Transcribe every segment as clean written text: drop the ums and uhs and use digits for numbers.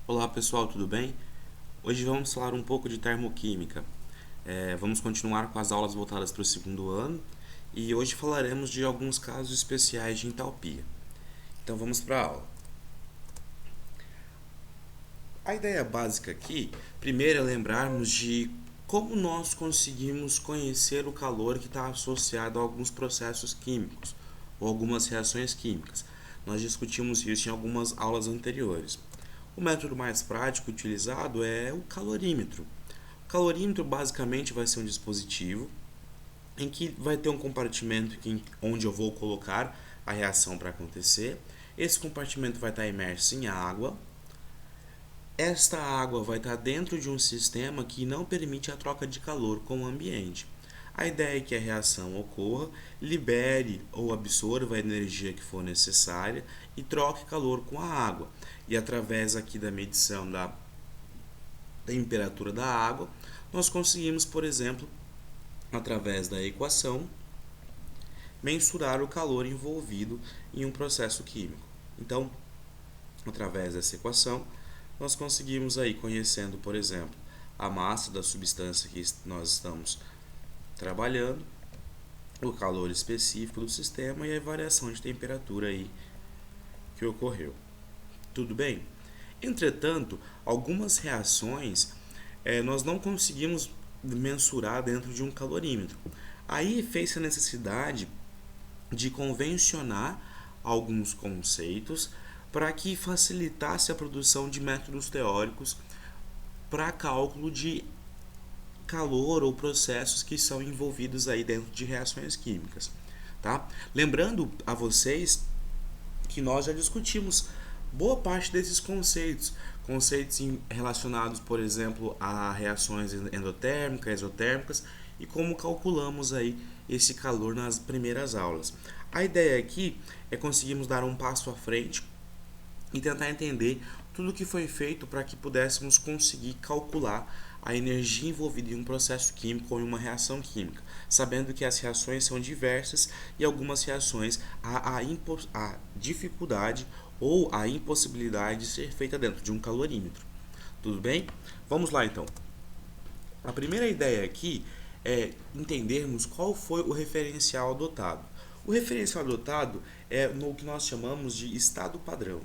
Olá pessoal, tudo bem? Hoje vamos falar um pouco de termoquímica. Vamos continuar com as aulas voltadas para o segundo ano e hoje falaremos de alguns casos especiais de entalpia. Então vamos para a aula. A ideia básica aqui, primeiro é lembrarmos de como nós conseguimos conhecer o calor que está associado a alguns processos químicos ou algumas reações químicas. Nós discutimos isso em algumas aulas anteriores. O método mais prático utilizado é o calorímetro. O calorímetro basicamente vai ser um dispositivo em que vai ter um compartimento onde eu vou colocar a reação para acontecer. Esse compartimento vai estar imerso em água. Esta água vai estar dentro de um sistema que não permite a troca de calor com o ambiente. A ideia é que a reação ocorra, libere ou absorva a energia que for necessária e troque calor com a água. E através aqui da medição da temperatura da água, nós conseguimos, por exemplo, através da equação, mensurar o calor envolvido em um processo químico. Então, através dessa equação, nós conseguimos aí, conhecendo, por exemplo, a massa da substância que nós estamos trabalhando, o calor específico do sistema e a variação de temperatura aí que ocorreu. Tudo bem? Entretanto, algumas reações nós não conseguimos mensurar dentro de um calorímetro. Aí fez-se a necessidade de convencionar alguns conceitos para que facilitasse a produção de métodos teóricos para cálculo de calor ou processos que são envolvidos aí dentro de reações químicas, tá? Lembrando a vocês que nós já discutimos boa parte desses conceitos relacionados, por exemplo, a reações endotérmicas, exotérmicas e como calculamos aí esse calor nas primeiras aulas. A ideia aqui é conseguirmos dar um passo à frente e tentar entender tudo o que foi feito para que pudéssemos conseguir calcular a energia envolvida em um processo químico ou em uma reação química, sabendo que as reações são diversas e algumas reações há a dificuldade ou a impossibilidade de ser feita dentro de um calorímetro. Tudo bem? Vamos lá então. A primeira ideia aqui é entendermos qual foi o referencial adotado. O referencial adotado é no que nós chamamos de estado padrão.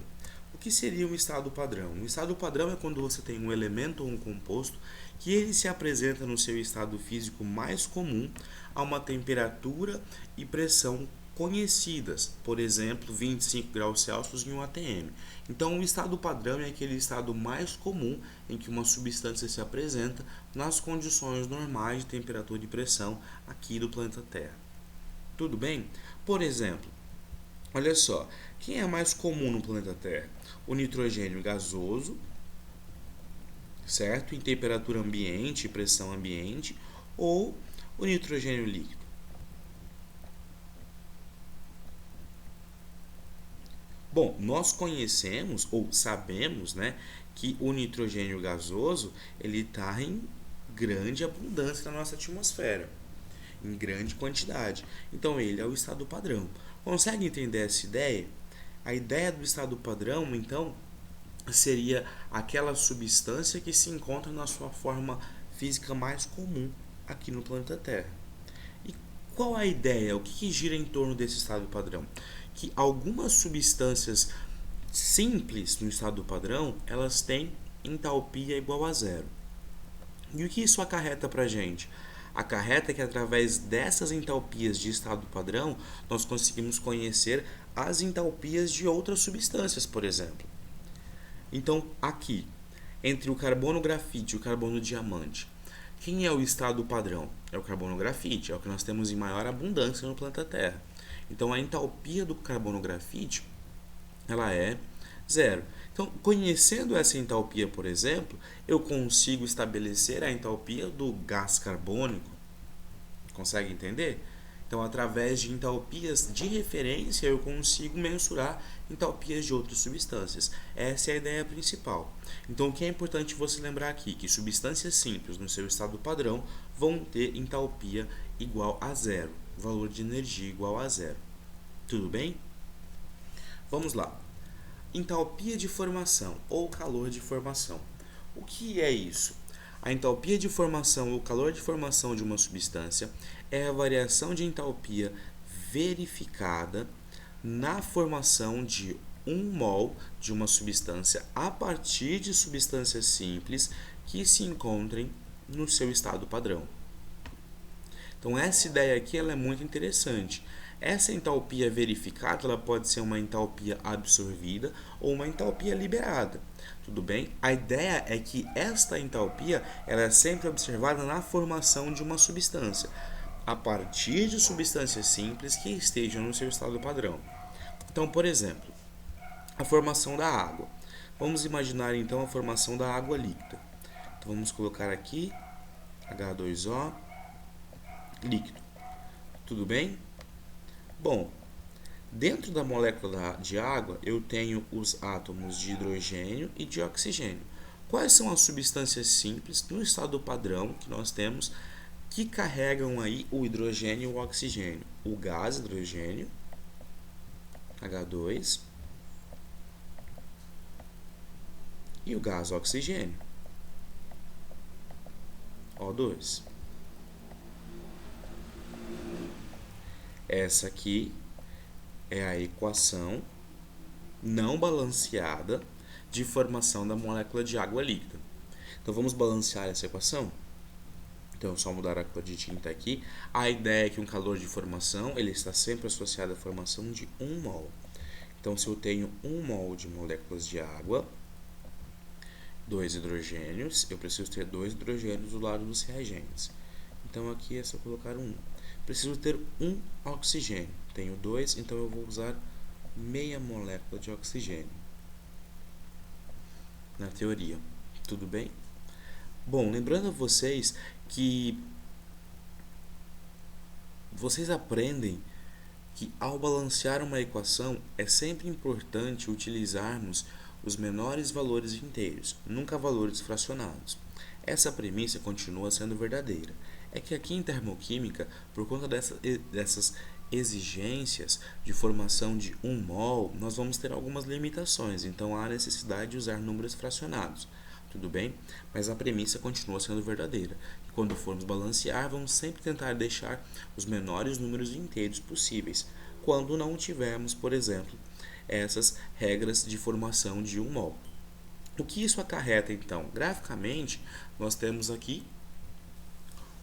O que seria um estado padrão? Um estado padrão é quando você tem um elemento ou um composto que ele se apresenta no seu estado físico mais comum a uma temperatura e pressão conhecidas, por exemplo, 25 graus Celsius em um atm. Então, o estado padrão é aquele estado mais comum em que uma substância se apresenta nas condições normais de temperatura e pressão aqui do planeta Terra. Tudo bem? Por exemplo, olha só, quem é mais comum no planeta Terra? O nitrogênio gasoso, certo? Em temperatura ambiente e pressão ambiente, ou o nitrogênio líquido. Bom, nós conhecemos ou sabemos, né, que o nitrogênio gasoso ele está em grande abundância na nossa atmosfera, em grande quantidade. Então ele é o estado padrão. Consegue entender essa ideia? A ideia do estado padrão, então, seria aquela substância que se encontra na sua forma física mais comum aqui no planeta Terra. E qual a ideia? O que gira em torno desse estado padrão? Que algumas substâncias simples no estado padrão, elas têm entalpia igual a zero. E o que isso acarreta para a gente? Acarreta que através dessas entalpias de estado padrão, nós conseguimos conhecer as entalpias de outras substâncias, por exemplo. Então, aqui, entre o carbono grafite e o carbono diamante, quem é o estado padrão? É o carbono grafite, é o que nós temos em maior abundância no planeta Terra. Então, a entalpia do carbono grafite, ela é zero. Então, conhecendo essa entalpia, por exemplo, eu consigo estabelecer a entalpia do gás carbônico. Consegue entender? Então, através de entalpias de referência, eu consigo mensurar entalpias de outras substâncias. Essa é a ideia principal. Então, o que é importante você lembrar aqui? Que substâncias simples no seu estado padrão vão ter entalpia igual a zero, valor de energia igual a zero. Tudo bem? Vamos lá. Entalpia de formação ou calor de formação. O que é isso? A entalpia de formação ou calor de formação de uma substância é a variação de entalpia verificada na formação de 1 mol de uma substância a partir de substâncias simples que se encontrem no seu estado padrão. Então essa ideia aqui ela é muito interessante. Essa entalpia verificada ela pode ser uma entalpia absorvida ou uma entalpia liberada. Tudo bem? A ideia é que esta entalpia ela é sempre observada na formação de uma substância, a partir de substâncias simples que estejam no seu estado padrão. Então, por exemplo, a formação da água. Vamos imaginar então a formação da água líquida. Então vamos colocar aqui H2O líquido. Tudo bem? Bom, dentro da molécula de água eu tenho os átomos de hidrogênio e de oxigênio. Quais são as substâncias simples no estado padrão que nós temos que carregam aí o hidrogênio e o oxigênio? O gás hidrogênio, H2, e o gás oxigênio, O2. Essa aqui é a equação não balanceada de formação da molécula de água líquida. Então vamos balancear essa equação? Então, só mudar a cor de tinta aqui. A ideia é que um calor de formação ele está sempre associado à formação de 1 mol. Então, se eu tenho 1 mol de moléculas de água, 2 hidrogênios, eu preciso ter 2 hidrogênios do lado dos reagentes. Então, aqui é só colocar 1. Preciso ter 1 oxigênio. Tenho 2, então eu vou usar meia molécula de oxigênio. Na teoria. Tudo bem? Bom, lembrando a vocês que vocês aprendem que ao balancear uma equação é sempre importante utilizarmos os menores valores inteiros, nunca valores fracionados. Essa premissa continua sendo verdadeira. É que aqui em termoquímica, por conta dessas exigências de formação de 1 mol, nós vamos ter algumas limitações, então há necessidade de usar números fracionados. Tudo bem? Mas a premissa continua sendo verdadeira. E quando formos balancear, vamos sempre tentar deixar os menores números inteiros possíveis, quando não tivermos, por exemplo, essas regras de formação de 1 mol. O que isso acarreta, então? Graficamente, nós temos aqui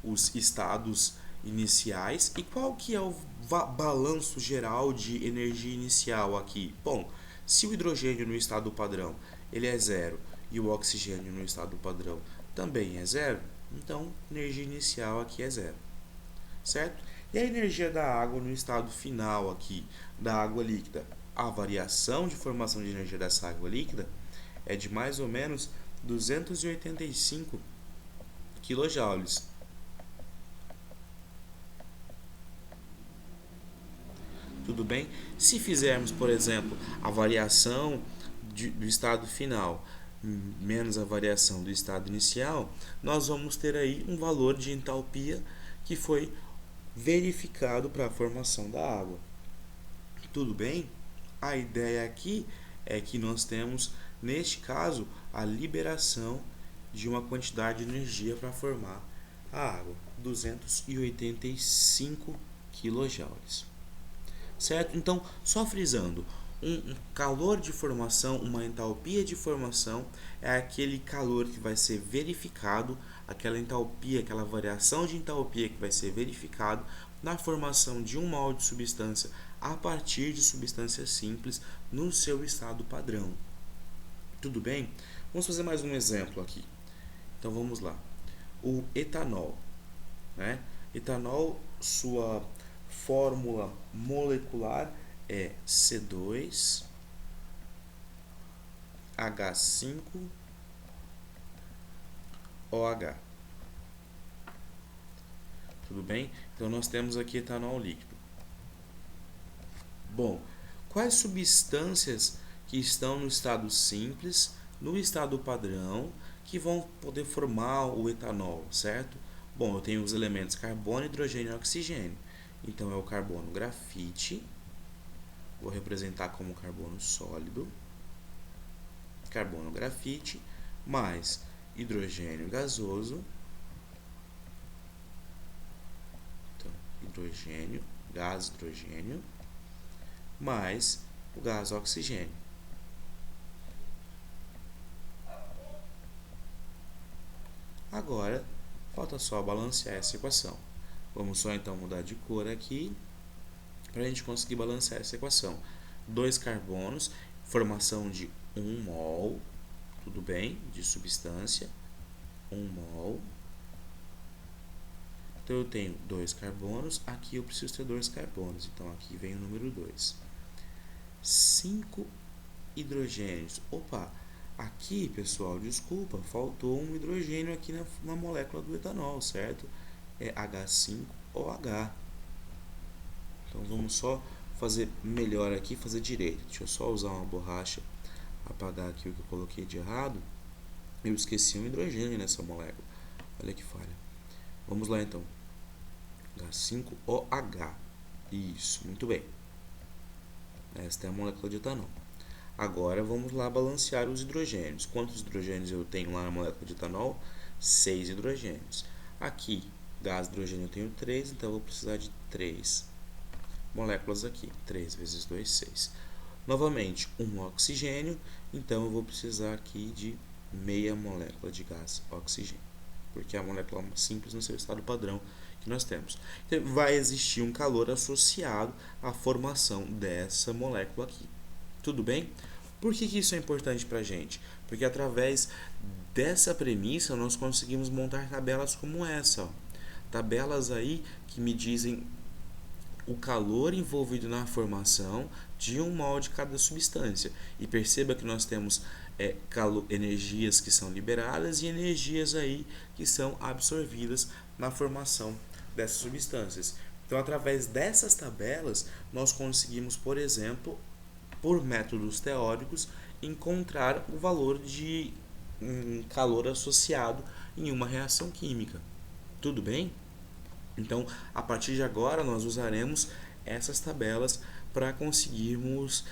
os estados iniciais. E qual que é o balanço geral de energia inicial aqui? Bom, se o hidrogênio no estado padrão ele é 0 e o oxigênio no estado padrão também é 0, então energia inicial aqui é 0, certo? E a energia da água no estado final aqui, da água líquida? A variação de formação de energia dessa água líquida é de mais ou menos 285 kJ. Tudo bem? Se fizermos, por exemplo, a variação do estado final menos a variação do estado inicial, nós vamos ter aí um valor de entalpia que foi verificado para a formação da água. Tudo bem? A ideia aqui é que nós temos, neste caso, a liberação de uma quantidade de energia para formar a água, 285 kJ. Certo? Então, só frisando, um calor de formação, uma entalpia de formação é aquele calor que vai ser verificado, aquela entalpia, aquela variação de entalpia que vai ser verificado na formação de 1 mol de substância a partir de substâncias simples no seu estado padrão. Tudo bem? Vamos fazer mais um exemplo aqui. Então vamos lá. O etanol, né? Etanol, sua fórmula molecular é C2H5OH. Tudo bem? Então nós temos aqui etanol líquido. Bom, quais substâncias que estão no estado simples, no estado padrão, que vão poder formar o etanol, certo? Bom, eu tenho os elementos carbono, hidrogênio e oxigênio. Então, é o carbono grafite, vou representar como carbono sólido. carbono grafite, mais hidrogênio gasoso, então, gás hidrogênio, mais o gás oxigênio. Agora, falta só balancear essa equação. Vamos só então mudar de cor aqui, para a gente conseguir balancear essa equação. 2 carbonos, formação de 1 mol, tudo bem, de substância, 1 mol. Então eu tenho 2 carbonos, aqui eu preciso ter 2 carbonos, então aqui vem o número 2. 5 hidrogênios. Opa, aqui, pessoal, desculpa, faltou um hidrogênio aqui na molécula do etanol, certo? É H5OH. Então vamos só fazer melhor aqui, fazer direito. Deixa eu só usar uma borracha, apagar aqui o que eu coloquei de errado. Eu esqueci um hidrogênio nessa molécula. Olha que falha. Vamos lá então. H5OH. Isso, muito bem. Esta é a molécula de etanol. Agora vamos lá balancear os hidrogênios. Quantos hidrogênios eu tenho lá na molécula de etanol? 6 hidrogênios. Aqui, gás hidrogênio eu tenho 3, então eu vou precisar de 3 moléculas aqui. 3 vezes 2, 6. Novamente, um oxigênio, então eu vou precisar aqui de meia molécula de gás oxigênio, porque é a molécula simples no seu estado padrão que nós temos. Então, vai existir um calor associado à formação dessa molécula aqui. Tudo bem? Por que isso é importante para a gente? Porque através dessa premissa nós conseguimos montar tabelas como essa. Ó. Tabelas aí que me dizem o calor envolvido na formação de um mol de cada substância. E perceba que nós temos energias que são liberadas e energias aí que são absorvidas na formação dessas substâncias. Então, através dessas tabelas, nós conseguimos, por exemplo, por métodos teóricos, encontrar o valor de calor associado em uma reação química. Tudo bem? Então, a partir de agora, nós usaremos essas tabelas para conseguirmos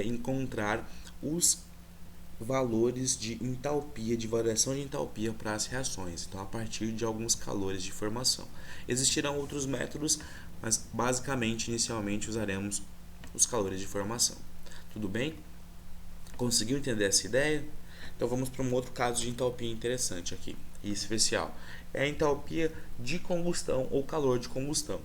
encontrar os valores de entalpia, de variação de entalpia para as reações. Então, a partir de alguns calores de formação. Existirão outros métodos, mas basicamente, inicialmente, usaremos os calores de formação. Tudo bem? Conseguiu entender essa ideia? Então, vamos para um outro caso de entalpia interessante aqui, e especial. É a entalpia de combustão ou calor de combustão.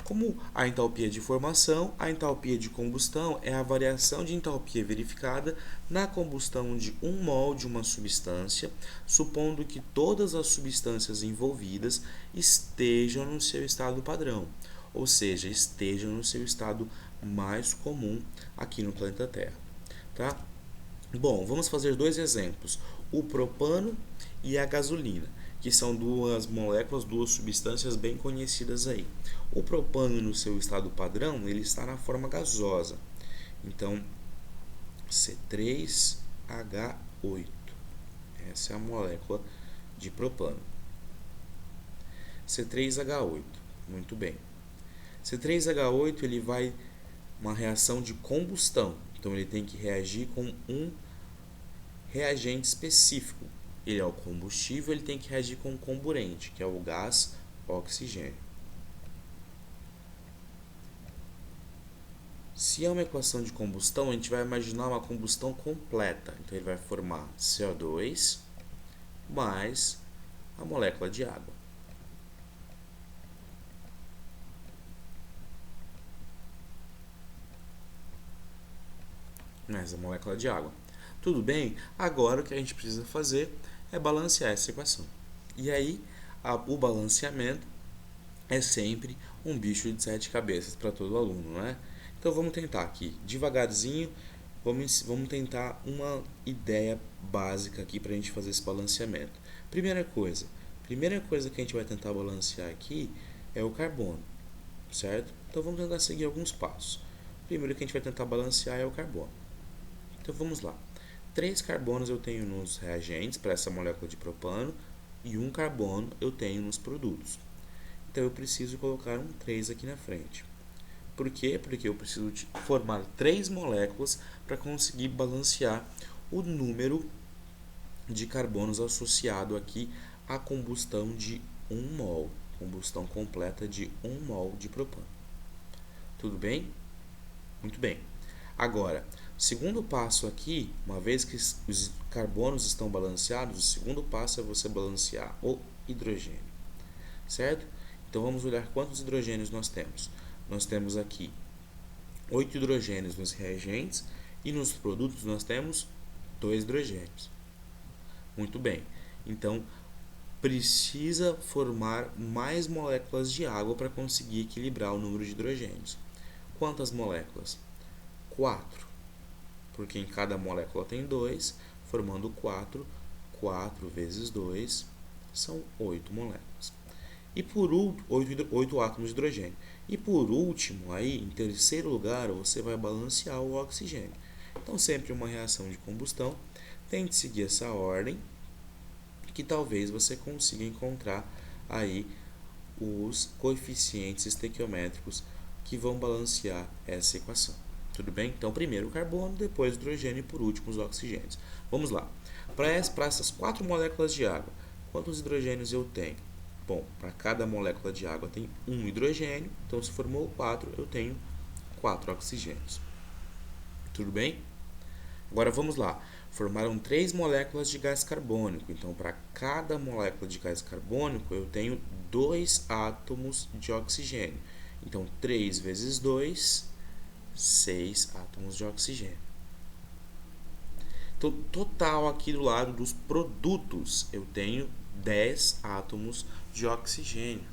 Como a entalpia de formação, a entalpia de combustão é a variação de entalpia verificada na combustão de 1 mol de uma substância, supondo que todas as substâncias envolvidas estejam no seu estado padrão, ou seja, estejam no seu estado mais comum aqui no planeta Terra. Tá? Bom, vamos fazer 2 exemplos, o propano e a gasolina, que são 2 moléculas, 2 substâncias bem conhecidas aí. O propano, no seu estado padrão, ele está na forma gasosa. Então, C3H8. Essa é a molécula de propano. C3H8. Muito bem. C3H8 ele vai uma reação de combustão. Então, ele tem que reagir com um reagente específico. Ele é o combustível, ele tem que reagir com o comburente, que é o gás oxigênio. Se é uma equação de combustão, a gente vai imaginar uma combustão completa. Então, ele vai formar CO2 mais a molécula de água. Mais a molécula de água. Tudo bem? Agora o que a gente precisa fazer é balancear essa equação. E aí, o balanceamento é sempre um bicho de 7 cabeças para todo aluno, não é? Então vamos tentar aqui, devagarzinho, vamos tentar uma ideia básica aqui para a gente fazer esse balanceamento. Primeira coisa que a gente vai tentar balancear aqui é o carbono, certo? Então vamos tentar seguir alguns passos. Primeiro que a gente vai tentar balancear é o carbono. Então vamos lá. 3 carbonos eu tenho nos reagentes para essa molécula de propano e 1 carbono eu tenho nos produtos. Então eu preciso colocar um 3 aqui na frente. Por quê? Porque eu preciso formar 3 moléculas para conseguir balancear o número de carbonos associado aqui à combustão de 1 mol, combustão completa de 1 mol de propano. Tudo bem? Muito bem. Agora, o segundo passo aqui, uma vez que os carbonos estão balanceados, o segundo passo é você balancear o hidrogênio, certo? Então vamos olhar quantos hidrogênios nós temos. Nós temos aqui 8 hidrogênios nos reagentes e nos produtos nós temos 2 hidrogênios. Muito bem. Então precisa formar mais moléculas de água para conseguir equilibrar o número de hidrogênios. Quantas moléculas? 4. Porque em cada molécula tem 2, formando 4. 4 vezes 2 são 8 moléculas. E por último, 8 átomos de hidrogênio. E por último, aí, em terceiro lugar, você vai balancear o oxigênio. Então, sempre uma reação de combustão, tente seguir essa ordem, que talvez você consiga encontrar aí os coeficientes estequiométricos que vão balancear essa equação. Tudo bem? Então, primeiro o carbono, depois o hidrogênio e por último os oxigênios. Vamos lá. Para essas 4 moléculas de água, quantos hidrogênios eu tenho? Bom, para cada molécula de água tem 1 hidrogênio, então se formou 4, eu tenho 4 oxigênios. Tudo bem? Agora vamos lá. Formaram 3 moléculas de gás carbônico, então para cada molécula de gás carbônico eu tenho 2 átomos de oxigênio. Então 3 vezes 2, 6 átomos de oxigênio. Então, total aqui do lado dos produtos, eu tenho 10 átomos de oxigênio.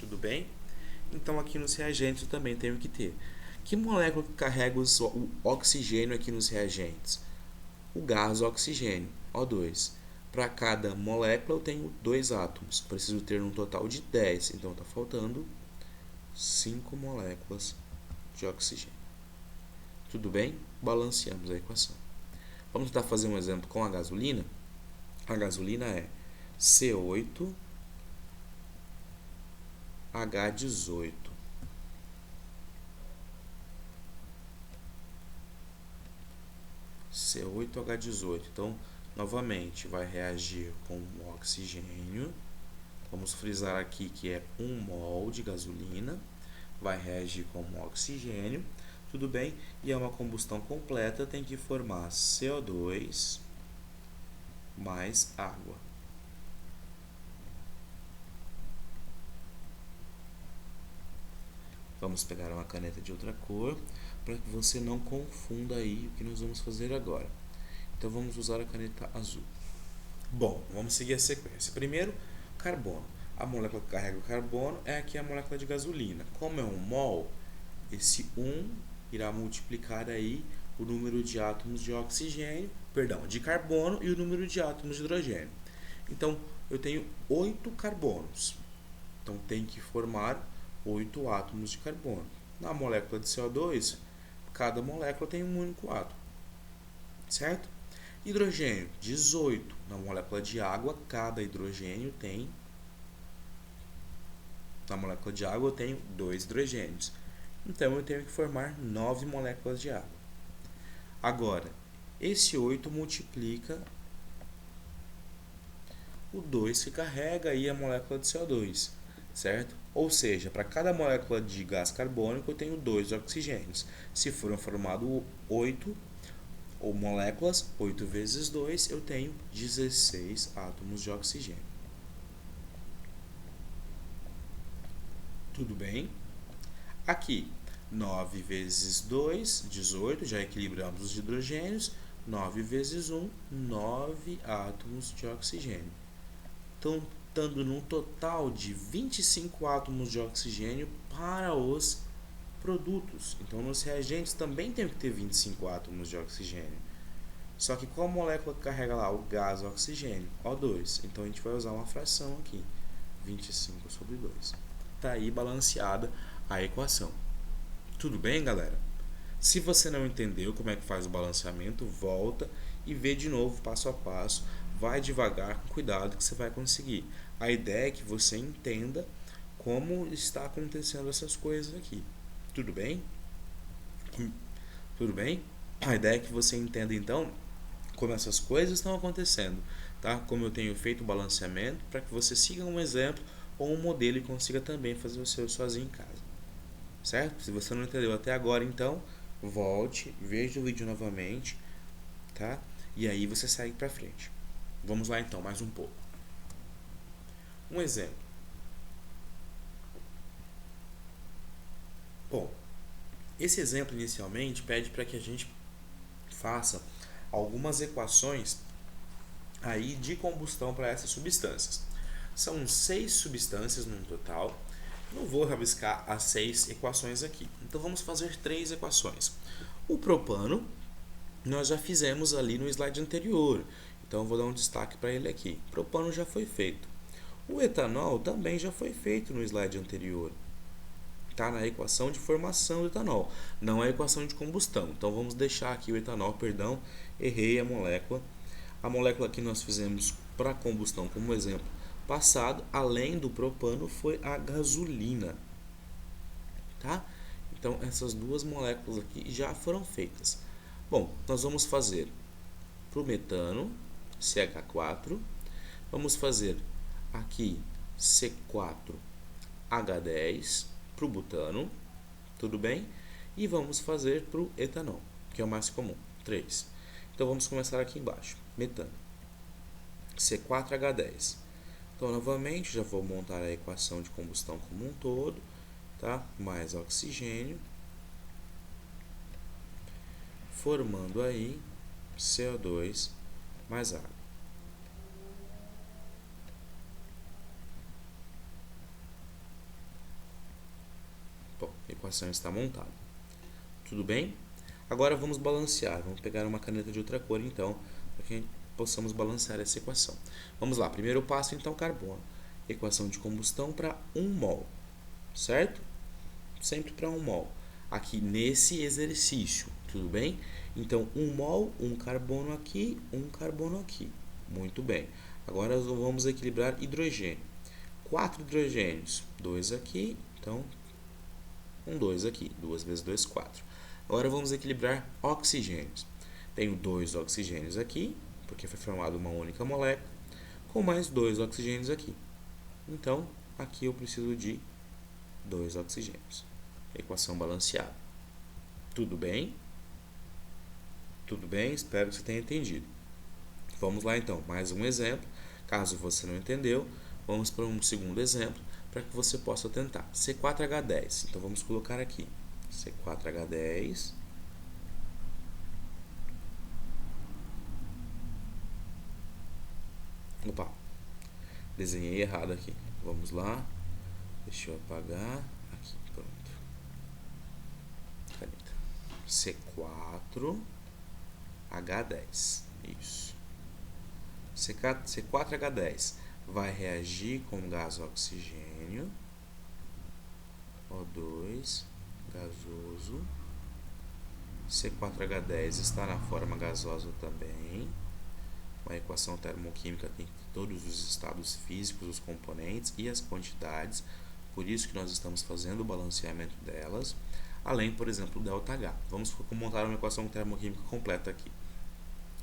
Tudo bem? Então, aqui nos reagentes eu também tenho que ter. Que molécula que carrega o oxigênio aqui nos reagentes? O gás oxigênio, O2. Para cada molécula eu tenho 2 átomos. Preciso ter um total de 10. Então, está faltando 5 moléculas de oxigênio. Tudo bem? Balanceamos a equação. Vamos tentar fazer um exemplo com a gasolina. A gasolina é C8H18. C8H18. Então, novamente, vai reagir com o oxigênio. Vamos frisar aqui que é 1 mol de gasolina. Vai reagir com o oxigênio. Tudo bem? E é uma combustão completa, tem que formar CO2 mais água. Vamos pegar uma caneta de outra cor, para que você não confunda aí o que nós vamos fazer agora. Então, vamos usar a caneta azul. Bom, vamos seguir a sequência. Primeiro, carbono. A molécula que carrega o carbono é aqui a molécula de gasolina. Como é 1 mol, esse 1 irá multiplicar aí o número de átomos de de carbono e o número de átomos de hidrogênio. Então, eu tenho 8 carbonos. Então, tem que formar 8 átomos de carbono. Na molécula de CO2, cada molécula tem um único átomo. Certo? Hidrogênio, 18. Na molécula de água, cada hidrogênio tem... Na molécula de água, eu tenho 2 hidrogênios. Então, eu tenho que formar 9 moléculas de água. Agora, esse 8 multiplica o 2 que carrega aí a molécula de CO2, certo? Ou seja, para cada molécula de gás carbônico, eu tenho 2 oxigênios. Se foram formados 8 ou moléculas, 8 vezes 2, eu tenho 16 átomos de oxigênio. Tudo bem? Aqui, 9 vezes 2, 18, já equilibramos os hidrogênios. 9 vezes 1, 9 átomos de oxigênio. Então, dando num total de 25 átomos de oxigênio para os produtos. Então, nos reagentes também tem que ter 25 átomos de oxigênio. Só que qual molécula que carrega lá? O gás oxigênio, O2. Então, a gente vai usar uma fração aqui, 25 sobre 2. Está aí balanceada a equação. Tudo bem, galera? Se você não entendeu como é que faz o balanceamento, volta e vê de novo passo a passo. Vai devagar, com cuidado, que você vai conseguir. A ideia é que você entenda como está acontecendo essas coisas aqui. Tudo bem? Tudo bem? A ideia é que você entenda, então, como essas coisas estão acontecendo, tá? Como eu tenho feito o balanceamento, para que você siga um exemplo ou um modelo e consiga também fazer o seu sozinho em casa, certo? Se você não entendeu até agora, então, volte, veja o vídeo novamente, tá? E aí você segue para frente. Vamos lá então, mais um pouco. Um exemplo. Bom, esse exemplo inicialmente pede para que a gente faça algumas equações aí de combustão para essas substâncias. São 6 substâncias no total. Não vou rabiscar as 6 equações aqui. Então vamos fazer 3 equações. O propano nós já fizemos ali no slide anterior. Então vou dar um destaque para ele aqui. O propano já foi feito. O etanol também já foi feito no slide anterior. Está na equação de formação do etanol, não é a equação de combustão. Então vamos deixar aqui o etanol, perdão, errei a molécula. A molécula que nós fizemos para combustão como exemplo passado, além do propano, foi a gasolina. Tá? Então essas duas moléculas aqui já foram feitas. Bom, nós vamos fazer para o metano, CH4, vamos fazer aqui C4H10 para o butano, tudo bem? E vamos fazer para o etanol, que é o mais comum, 3. Então vamos começar aqui embaixo, metano, C4H10. Então novamente já vou montar a equação de combustão como um todo, tá? Mais oxigênio, formando aí CO2 mais água. Bom, a equação está montada. Tudo bem? Agora vamos balancear. Vamos pegar uma caneta de outra cor, então, para que possamos balancear essa equação. Vamos lá. Primeiro passo, então, carbono. Equação de combustão para 1 mol. Certo? Sempre para 1 mol. Aqui nesse exercício. Tudo bem? Então, 1 mol, 1 carbono aqui, 1 carbono aqui. Muito bem. Agora vamos equilibrar hidrogênio. 4 hidrogênios. 2 aqui. Então, 2 aqui. 2 vezes 2, 4. Agora vamos equilibrar oxigênios. Tenho 2 oxigênios aqui, porque foi formada uma única molécula, com mais 2 oxigênios aqui. Então, aqui eu preciso de 2 oxigênios. Equação balanceada. Tudo bem? Tudo bem? Espero que você tenha entendido. Vamos lá então, mais um exemplo. Caso você não entendeu, vamos para um segundo exemplo, para que você possa tentar. C4H10. Então vamos colocar aqui C4H10. Opa, desenhei errado aqui. Vamos lá. Deixa eu apagar. Aqui, pronto. Caneta. C4H10. Isso. C4H10 vai reagir com gás oxigênio. O2 gasoso. C4H10 está na forma gasosa também. A equação termoquímica tem todos os estados físicos, os componentes e as quantidades. Por isso que nós estamos fazendo o balanceamento delas. Além, por exemplo, do ΔH. Vamos montar uma equação termoquímica completa aqui.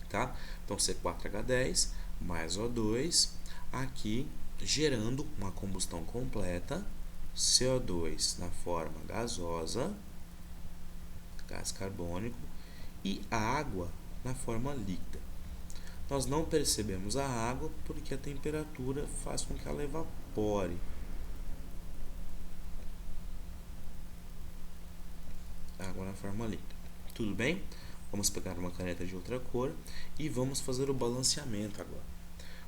Tá? Então, C4H10 mais O2. Aqui, gerando uma combustão completa. CO2 na forma gasosa, gás carbônico, e a água na forma líquida. Nós não percebemos a água porque a temperatura faz com que ela evapore. Água na forma líquida. Tudo bem? Vamos pegar uma caneta de outra cor e vamos fazer o balanceamento agora.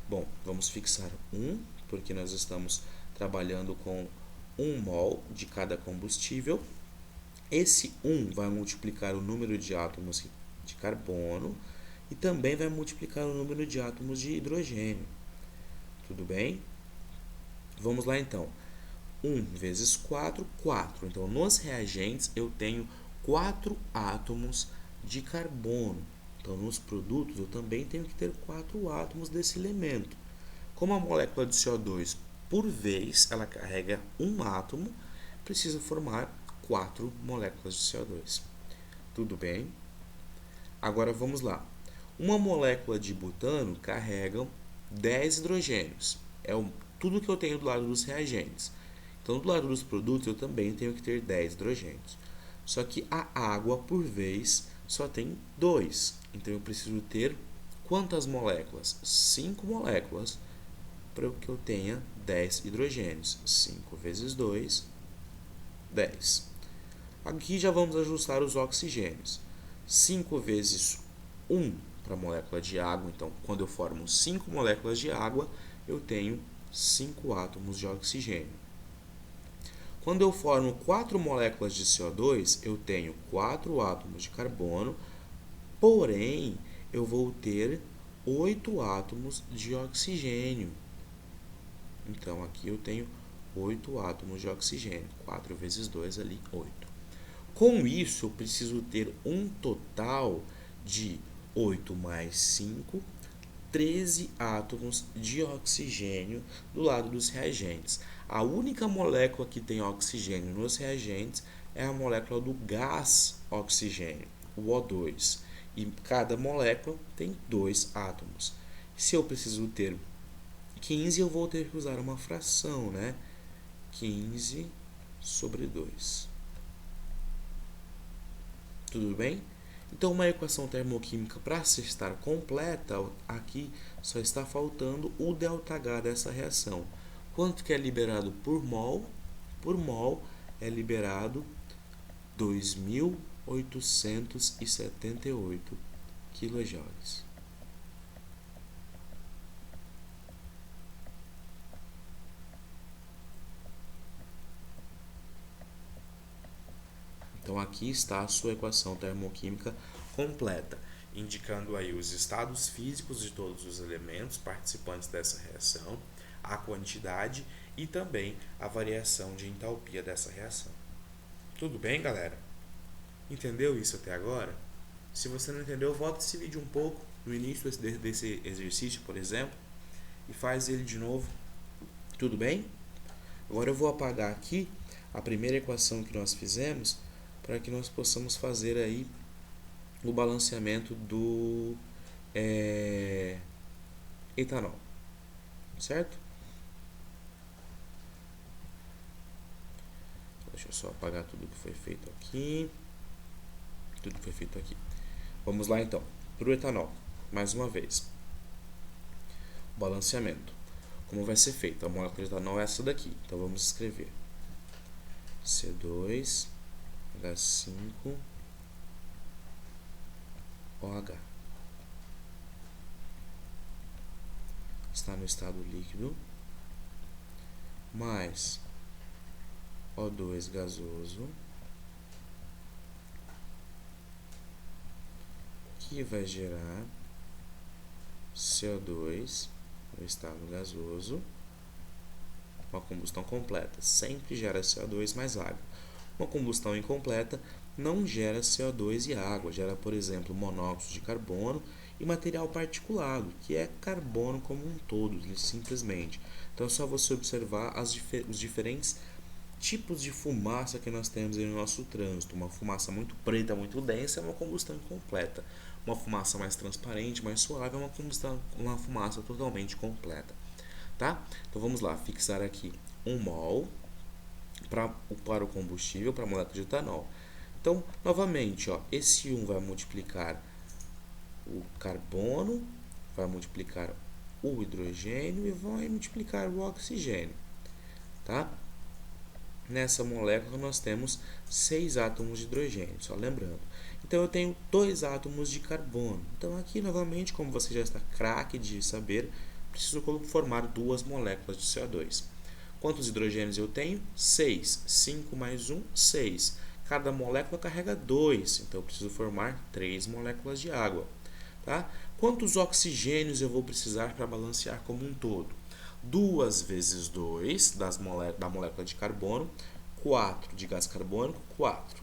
Bom, vamos fixar 1, porque nós estamos trabalhando com 1 mol de cada combustível. Esse 1 vai multiplicar o número de átomos de carbono e também vai multiplicar o número de átomos de hidrogênio. Tudo bem? Vamos lá então. 1 vezes 4, 4. Então, nos reagentes eu tenho 4 átomos de carbono. Então, nos produtos eu também tenho que ter 4 átomos desse elemento. Como a molécula de CO2, por vez, ela carrega um átomo, precisa formar 4 moléculas de CO2. Tudo bem? Agora vamos lá. Uma molécula de butano carrega 10 hidrogênios. Tudo que eu tenho do lado dos reagentes. Então, do lado dos produtos, eu também tenho que ter 10 hidrogênios. Só que a água, por vez, só tem 2. Então, eu preciso ter quantas moléculas? 5 moléculas para que eu tenha 10 hidrogênios. 5 vezes 2, 10. Aqui já vamos ajustar os oxigênios. 5 vezes 1 para a molécula de água. Então, quando eu formo 5 moléculas de água, eu tenho 5 átomos de oxigênio. Quando eu formo 4 moléculas de CO2, eu tenho 4 átomos de carbono, porém, eu vou ter 8 átomos de oxigênio. Então, aqui eu tenho 8 átomos de oxigênio. 4 vezes 2 ali, 8. Com isso, eu preciso ter um total de 8 mais 5, 13 átomos de oxigênio do lado dos reagentes. A única molécula que tem oxigênio nos reagentes é a molécula do gás oxigênio, o O2. E cada molécula tem 2 átomos. Se eu preciso ter 15, eu vou ter que usar uma fração, né? 15 sobre 2. Tudo bem? Então, uma equação termoquímica para se estar completa, aqui só está faltando o ΔH dessa reação. Quanto que é liberado por mol? Por mol é liberado 2.878 kJ. Então, aqui está a sua equação termoquímica completa, indicando aí os estados físicos de todos os elementos participantes dessa reação, a quantidade e também a variação de entalpia dessa reação. Tudo bem, galera? Entendeu isso até agora? Se você não entendeu, volta esse vídeo um pouco, no início desse exercício, por exemplo, e faz ele de novo. Tudo bem? Agora eu vou apagar aqui a primeira equação que nós fizemos, para que nós possamos fazer aí o balanceamento do etanol, certo? Deixa eu só apagar tudo que foi feito aqui. Vamos lá então, para o etanol, mais uma vez. O balanceamento. Como vai ser feito? A molécula de etanol é essa daqui, então vamos escrever C2H5OH. Está no estado líquido, mais O2 gasoso, que vai gerar CO2 no estado gasoso. Uma combustão completa sempre gera CO2 mais água. Uma combustão incompleta não gera CO2 e água, gera, por exemplo, monóxido de carbono e material particulado, que é carbono como um todo, simplesmente. Então é só você observar os diferentes tipos de fumaça que nós temos aí no nosso trânsito. Uma fumaça muito preta, muito densa é uma combustão incompleta. Uma fumaça mais transparente, mais suave é uma fumaça totalmente completa. Tá? Então vamos lá, fixar aqui 1 mol para o combustível, para a molécula de etanol. Então, novamente, ó, esse 1 vai multiplicar o carbono, vai multiplicar o hidrogênio e vai multiplicar o oxigênio. Tá? Nessa molécula nós temos 6 átomos de hidrogênio, só lembrando. Então eu tenho 2 átomos de carbono. Então aqui novamente, como você já está craque de saber, preciso formar 2 moléculas de CO2. Quantos hidrogênios eu tenho? 6. 5 mais 1, 6. Cada molécula carrega 2, então eu preciso formar 3 moléculas de água. Tá? Quantos oxigênios eu vou precisar para balancear como um todo? 2 vezes 2 da molécula de carbono, 4 de gás carbônico, 4.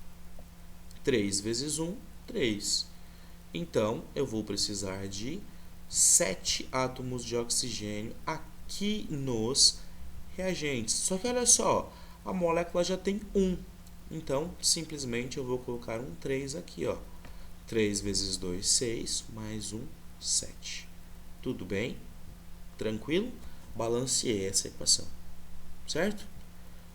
3 vezes 1, 3. Então, eu vou precisar de 7 átomos de oxigênio aqui nos reagentes. Só que olha só, a molécula já tem 1. Então, simplesmente eu vou colocar um 3 aqui, ó. 3 vezes 2, 6, mais 1, 7. Tudo bem? Tranquilo? Balanceei essa equação, certo?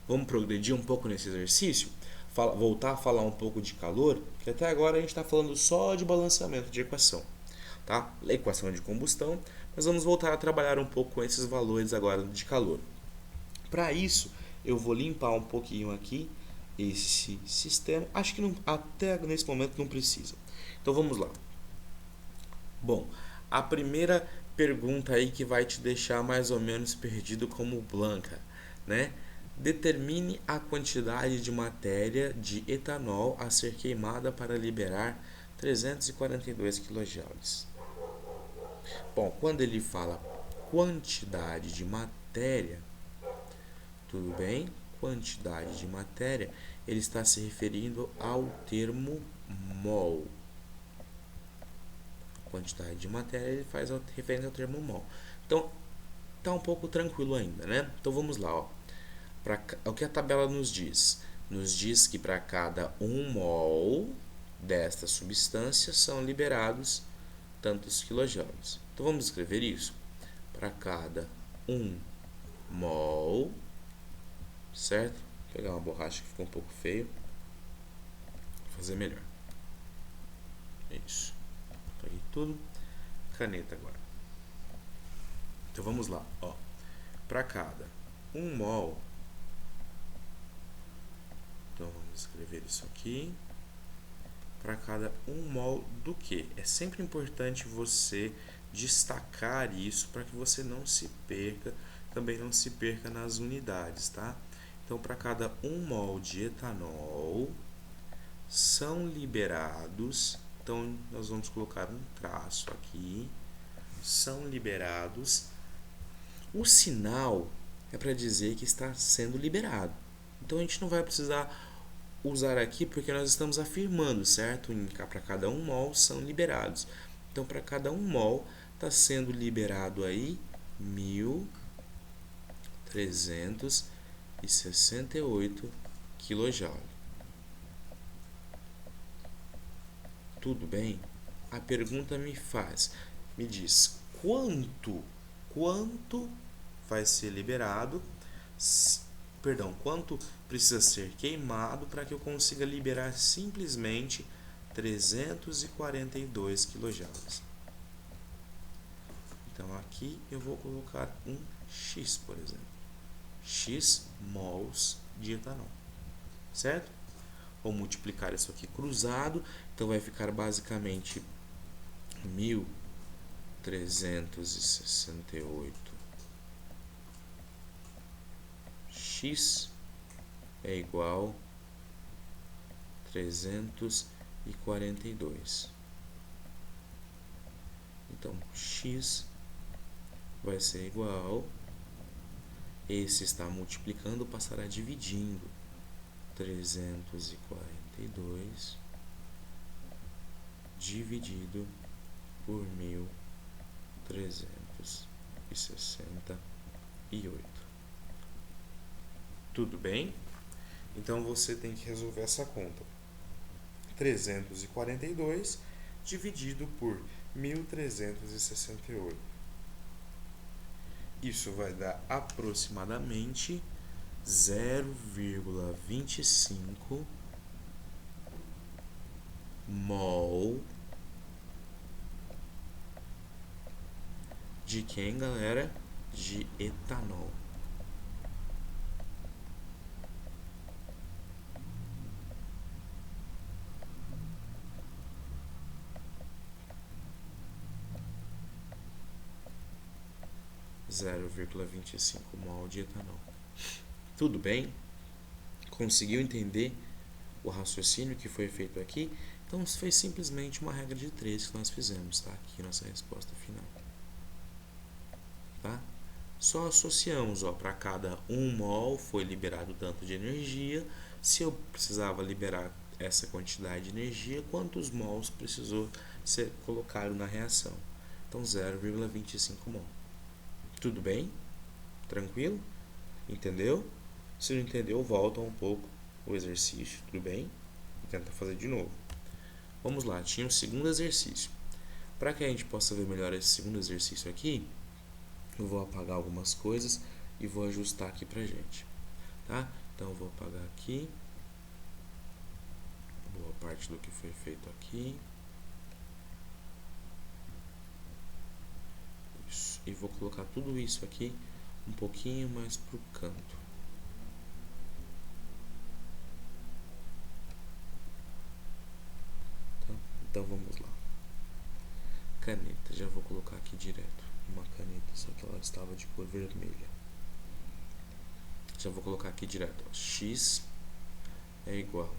Vamos progredir um pouco nesse exercício? Voltar a falar um pouco de calor, que até agora a gente está falando só de balanceamento de equação, tá? Equação de combustão, mas vamos voltar a trabalhar um pouco com esses valores agora de calor. Para isso, eu vou limpar um pouquinho aqui esse sistema. Acho que não, até nesse momento não precisa. Então vamos lá. Bom, a primeira pergunta aí que vai te deixar mais ou menos perdido como Blanca, né? Determine a quantidade de matéria de etanol a ser queimada para liberar 342 kJ. Bom, quando ele fala quantidade de matéria, tudo bem? Quantidade de matéria, ele está se referindo ao termo mol. Quantidade de matéria, ele faz referência ao termo mol. Então, tá um pouco tranquilo ainda, né? Então vamos lá, ó. O que a tabela nos diz? Nos diz que para cada 1 mol desta substância são liberados tantos quilojoules. Então vamos escrever isso. Para cada 1 mol, certo? Vou pegar uma borracha que ficou um pouco feio. Vou fazer melhor. Isso. Peguei tudo. Caneta agora. Então vamos lá, ó. Para cada 1 mol, então vamos escrever isso aqui. Para cada 1 mol do que? É sempre importante você destacar isso para que você não se perca, também não se perca nas unidades, tá? Então, para cada 1 mol de etanol são liberados, então nós vamos colocar um traço aqui, são liberados. O sinal é para dizer que está sendo liberado. Então a gente não vai precisar usar aqui porque nós estamos afirmando, certo? Para cada 1 mol são liberados. Então para cada 1 mol está sendo liberado aí 1.368 kJ. Tudo bem? A pergunta me diz quanto vai ser liberado, quanto precisa ser queimado para que eu consiga liberar simplesmente 342 kJ. Então aqui eu vou colocar um X, por exemplo. X mols de etanol, certo? Vou multiplicar isso aqui cruzado, então vai ficar basicamente 1.368 x é igual a 342. Então, x vai ser igual, esse está multiplicando, passará dividindo, 342 dividido por 1.368. Tudo bem? Então você tem que resolver essa conta. 342 dividido por 1.368. Isso vai dar aproximadamente 0,25 mol de quem, galera? De etanol. ,25 mol de etanol. Tudo bem? Conseguiu entender o raciocínio que foi feito aqui? Então foi simplesmente uma regra de 3 que nós fizemos, tá? Aqui nossa resposta final. Tá? Só associamos, ó, para cada 1 mol foi liberado tanto de energia. Se eu precisava liberar essa quantidade de energia, quantos mols precisou ser colocado na reação? Então 0,25 mol. Tudo bem? Tranquilo? Entendeu? Se não entendeu, volta um pouco o exercício, tudo bem? E tenta fazer de novo. Vamos lá, tinha o segundo exercício. Para que a gente possa ver melhor esse segundo exercício aqui, eu vou apagar algumas coisas e vou ajustar aqui pra gente, tá? Então eu vou apagar aqui boa parte do que foi feito aqui. Isso. E vou colocar tudo isso aqui um pouquinho mais pro canto. Tá? Então vamos lá. Caneta, já vou colocar aqui direto. Uma caneta, só que ela estava de cor vermelha. Já vou colocar aqui direto, ó. X é igual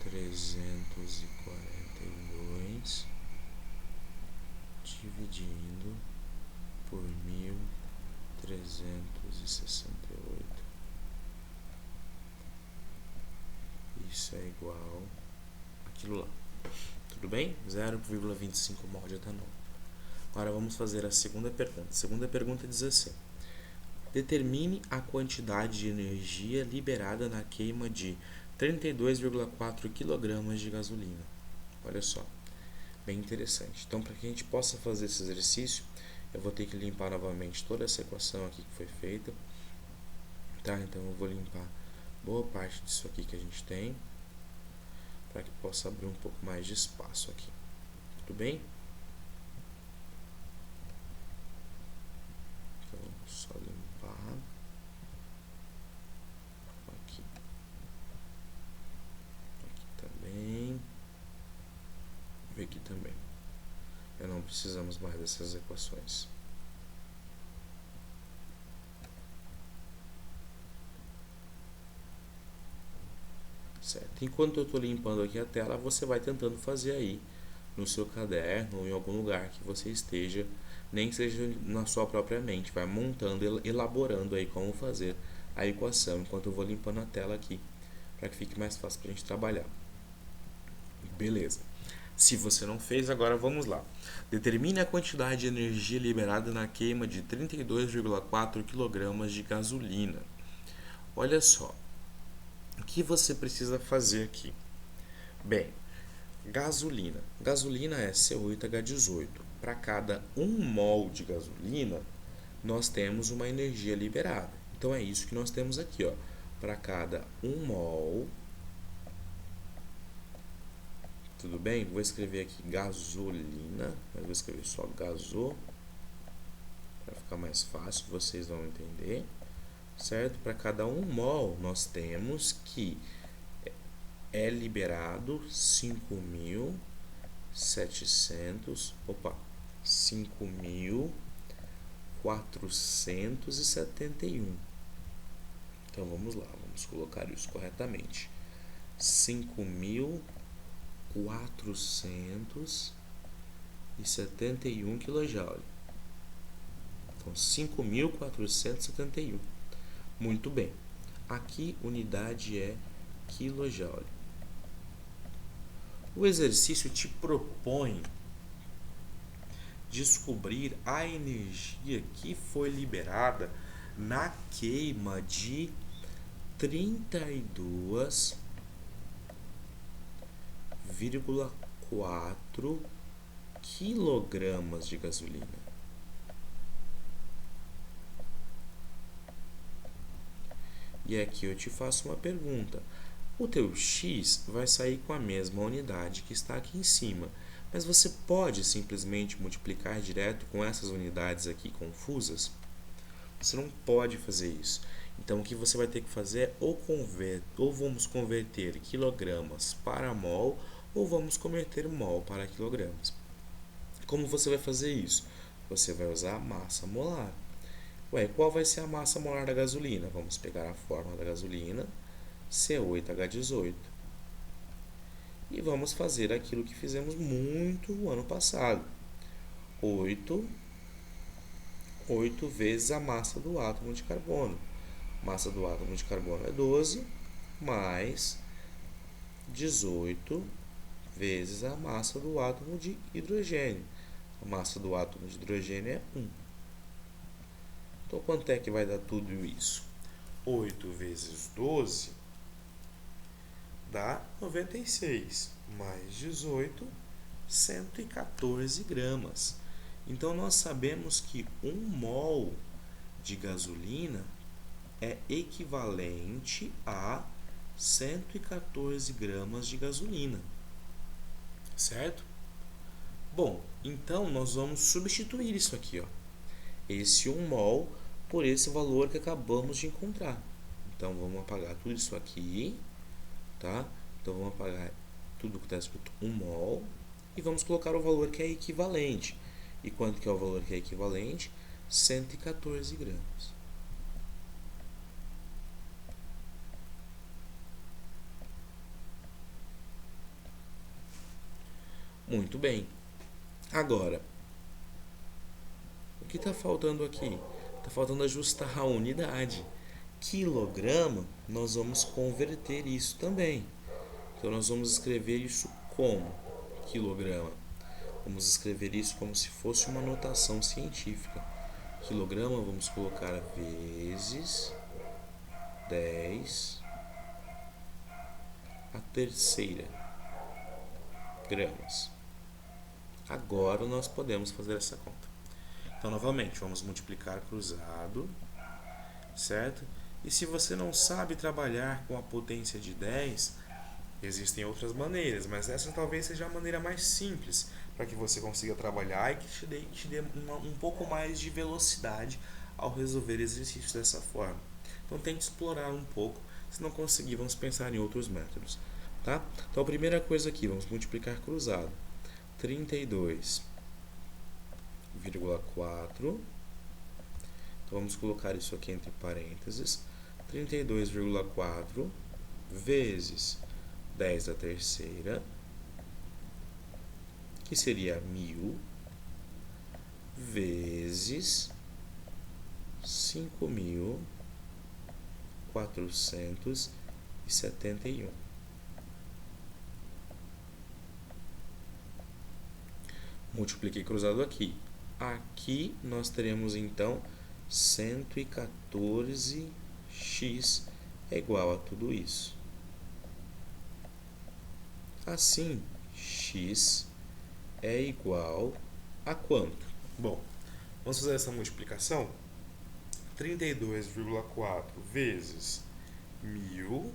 342 dividindo por 1368. Isso é igual àquilo lá. Tudo bem? 0,25 mol de etanol. Agora vamos fazer a segunda pergunta. A segunda pergunta diz assim: determine a quantidade de energia liberada na queima de 32,4 kg de gasolina. Olha só, bem interessante. Então, para que a gente possa fazer esse exercício, eu vou ter que limpar novamente toda essa equação aqui que foi feita. Tá? Então, eu vou limpar boa parte disso aqui que a gente tem, para que possa abrir um pouco mais de espaço aqui. Tudo bem? Então, só limpar aqui. Aqui também. E aqui também. Não precisamos mais dessas equações. Certo. Enquanto eu estou limpando aqui a tela, você vai tentando fazer aí no seu caderno ou em algum lugar que você esteja, nem que seja na sua própria mente, vai montando, elaborando aí como fazer a equação enquanto eu vou limpando a tela aqui, para que fique mais fácil para a gente trabalhar. Beleza. Se você não fez, agora vamos lá. Determine a quantidade de energia liberada na queima de 32,4 kg de gasolina. Olha só, o que você precisa fazer aqui? Bem, gasolina. Gasolina é C8H18. Para cada 1 mol de gasolina, nós temos uma energia liberada. Então é isso que nós temos aqui, ó. Para cada 1 mol, tudo bem? Vou escrever aqui gasolina, mas vou escrever só gaso, para ficar mais fácil, vocês vão entender, certo? Para cada 1 mol, nós temos que é liberado 5.471. Então vamos lá, vamos colocar isso corretamente. 5.471 kJ. Então 5.471. Muito bem. Aqui unidade é kJ. O exercício te propõe descobrir a energia que foi liberada na queima de 32,4 quilogramas de gasolina. E aqui eu te faço uma pergunta. O teu X vai sair com a mesma unidade que está aqui em cima, mas você pode simplesmente multiplicar direto com essas unidades aqui confusas? Você não pode fazer isso. Então o que você vai ter que fazer é ou vamos converter quilogramas para mol, ou vamos converter mol para quilogramas. Como você vai fazer isso? Você vai usar a massa molar. Ué, qual vai ser a massa molar da gasolina? Vamos pegar a fórmula da gasolina, C8H18. E vamos fazer aquilo que fizemos muito no ano passado. 8 vezes a massa do átomo de carbono. A massa do átomo de carbono é 12, mais 18 vezes a massa do átomo de hidrogênio. A massa do átomo de hidrogênio é 1. Então, quanto é que vai dar tudo isso? 8 vezes 12 dá 96, mais 18 114 gramas. Então, nós sabemos que 1 mol de gasolina é equivalente a 114 gramas de gasolina, certo? Bom, então nós vamos substituir isso aqui, ó, esse 1 mol por esse valor que acabamos de encontrar. Então, vamos apagar tudo isso aqui, tá? Então, vamos apagar tudo que está escrito 1 mol e vamos colocar o valor que é equivalente. E quanto que é o valor que é equivalente? 114 gramas. Muito bem. Agora, o que está faltando aqui? Está faltando ajustar a unidade. Quilograma, nós vamos converter isso também. Então, nós vamos escrever isso como quilograma. Vamos escrever isso como se fosse uma notação científica. Quilograma, vamos colocar vezes 10 a terceira gramas. Agora nós podemos fazer essa conta. Então, novamente, vamos multiplicar cruzado, certo? E se você não sabe trabalhar com a potência de 10, existem outras maneiras, mas essa talvez seja a maneira mais simples para que você consiga trabalhar e que te dê um pouco mais de velocidade ao resolver exercícios dessa forma. Então, tente explorar um pouco. Se não conseguir, vamos pensar em outros métodos, tá? Então, a primeira coisa aqui, vamos multiplicar cruzado. 32,4. Então, vamos colocar isso aqui entre parênteses. 32,4 vezes 10 a terceira, que seria 1000, vezes 5.471. Multipliquei cruzado aqui. Aqui nós teremos então 114x é igual a tudo isso. Assim, x é igual a quanto? Bom, vamos fazer essa multiplicação. 32,4 vezes 1000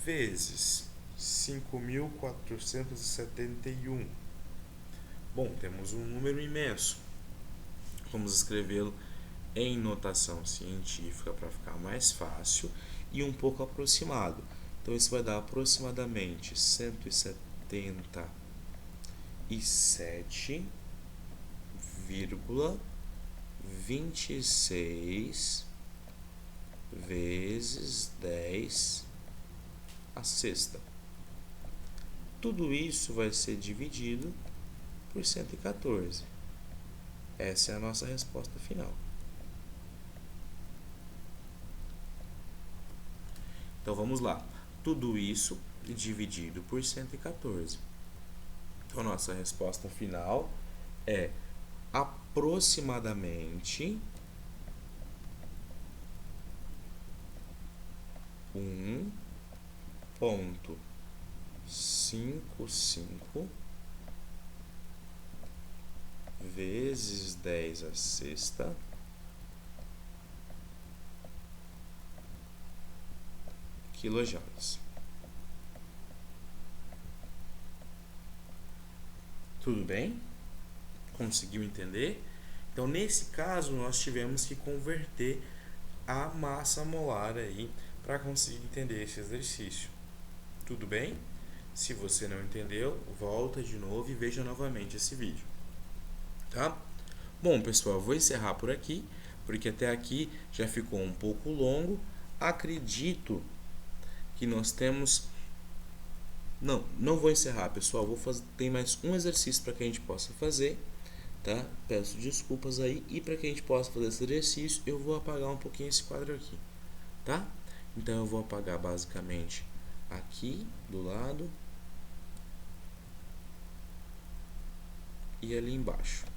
vezes 5.471. Bom, temos um número imenso. Vamos escrevê-lo em notação científica para ficar mais fácil e um pouco aproximado. Então, isso vai dar aproximadamente 177,26 vezes 10 a sexta. Tudo isso vai ser dividido por 114. Essa é a nossa resposta final. Então, vamos lá. Tudo isso dividido por 114. Então, a nossa resposta final é aproximadamente 1,55 vezes 10 a sexta quilojoules. Tudo bem? Conseguiu entender? Então, nesse caso, nós tivemos que converter a massa molar aí para conseguir entender esse exercício. Tudo bem? Se você não entendeu, volta de novo e veja novamente esse vídeo. Tá? Bom, pessoal, vou encerrar por aqui, porque até aqui já ficou um pouco longo. Acredito que nós temos... Não vou encerrar, pessoal. Tem mais um exercício para que a gente possa fazer, tá? Peço desculpas aí. E para que a gente possa fazer esse exercício, eu vou apagar um pouquinho esse quadro aqui, tá? Então, eu vou apagar basicamente aqui do lado e ali embaixo.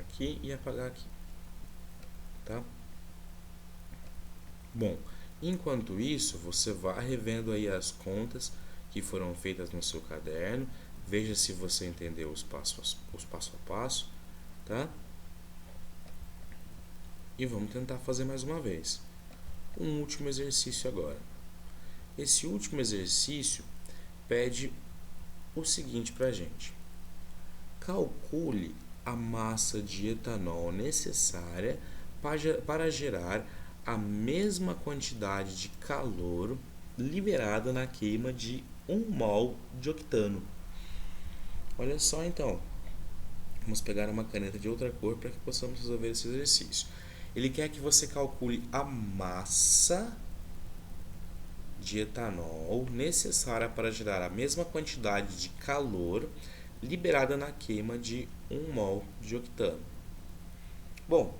Aqui e apagar aqui. tá? Bom, enquanto isso, você vai revendo aí as contas que foram feitas no seu caderno, veja se você entendeu os passo a passo, tá? E vamos tentar fazer mais uma vez. Um último exercício agora. Esse último exercício pede o seguinte para a gente: calcule a massa de etanol necessária para gerar a mesma quantidade de calor liberada na queima de 1 mol de octano. Olha só então, vamos pegar uma caneta de outra cor para que possamos resolver esse exercício. Ele quer que você calcule a massa de etanol necessária para gerar a mesma quantidade de calor liberada na queima de 1 mol de octano. Bom,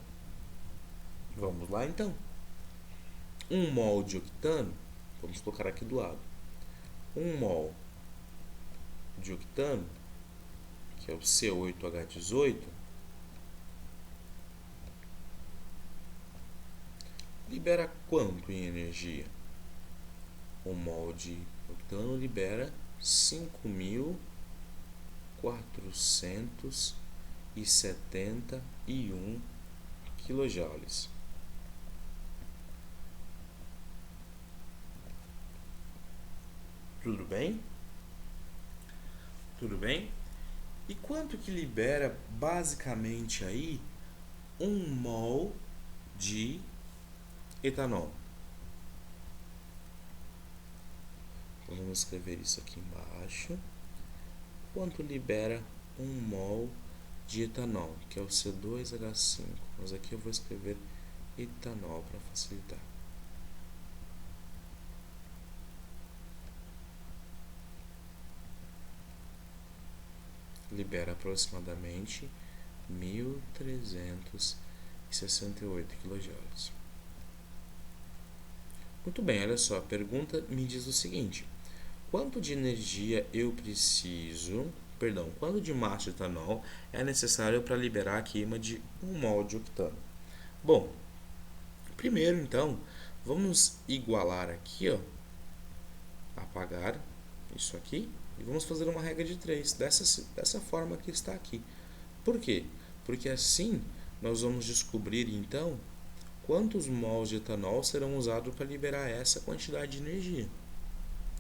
vamos lá então. 1 mol de octano, vamos colocar aqui do lado. 1 mol de octano, que é o C8H18, libera quanto em energia? 1 mol de octano libera 5.471 kJ. Tudo bem? Tudo bem? E quanto que libera basicamente aí 1 mol de etanol? Vamos escrever isso aqui embaixo. Quanto libera 1 mol de etanol, que é o C2H5. Mas aqui eu vou escrever etanol para facilitar. Libera aproximadamente 1.368 kJ. Muito bem, olha só, a pergunta me diz o seguinte: quanto de energia eu preciso, quanto de massa de etanol é necessário para liberar a queima de 1 mol de octano? Bom, primeiro então, vamos igualar aqui, ó, apagar isso aqui, e vamos fazer uma regra de 3, dessa forma que está aqui. Por quê? Porque assim nós vamos descobrir então quantos mols de etanol serão usados para liberar essa quantidade de energia,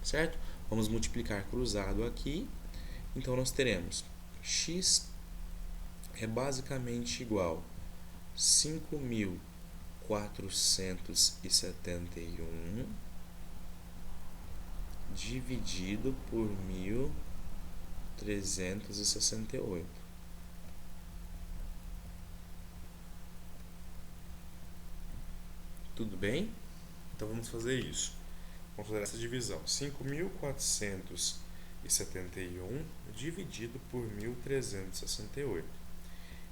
certo? Vamos multiplicar cruzado aqui, então nós teremos x é basicamente igual a 5.471 dividido por 1.368. Tudo bem? Então vamos fazer isso. Vamos fazer essa divisão. 5.471 dividido por 1.368.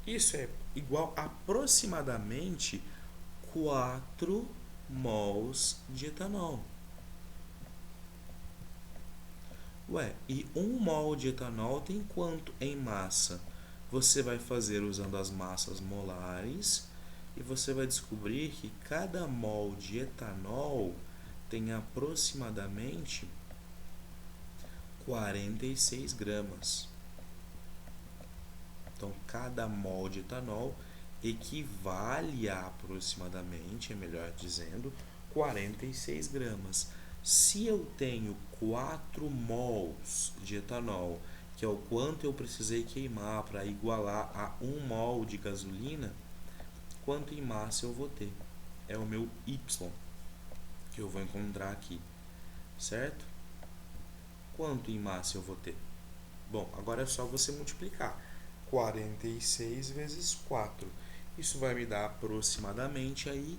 Isso é igual a aproximadamente 4 mols de etanol. Ué, e 1 mol de etanol tem quanto em massa? Você vai fazer usando as massas molares e você vai descobrir que cada mol de etanol tem aproximadamente 46 gramas. Então, cada mol de etanol equivale a aproximadamente, é melhor dizendo, 46 gramas. Se eu tenho 4 mols de etanol, que é o quanto eu precisei queimar para igualar a 1 mol de gasolina, quanto em massa eu vou ter? É o meu Y, que eu vou encontrar aqui, certo? Quanto em massa eu vou ter? Bom, agora é só você multiplicar. 46 vezes 4. Isso vai me dar aproximadamente aí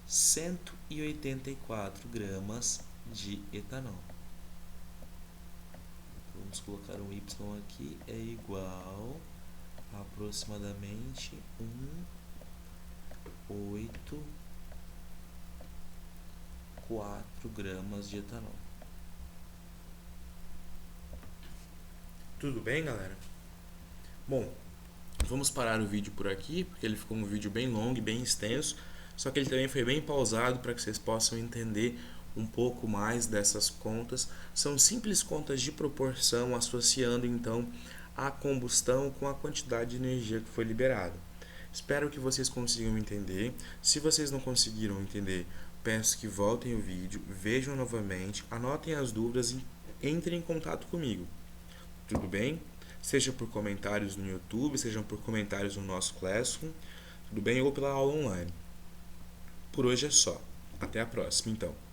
184 gramas de etanol. Vamos colocar um Y aqui, é igual a aproximadamente 1,84 gramas de etanol. Tudo bem, galera? Bom, Vamos parar o vídeo por aqui, porque ele ficou um vídeo bem longo e bem extenso, só que ele também foi bem pausado para que vocês possam entender um pouco mais dessas contas. São simples contas de proporção, associando então a combustão com a quantidade de energia que foi liberada. Espero que vocês consigam entender. Se vocês não conseguiram entender, peço que voltem o vídeo, vejam novamente, anotem as dúvidas e entrem em contato comigo. Tudo bem? Seja por comentários no YouTube, seja por comentários no nosso Classroom, tudo bem? Ou pela aula online. Por hoje é só. Até a próxima, então.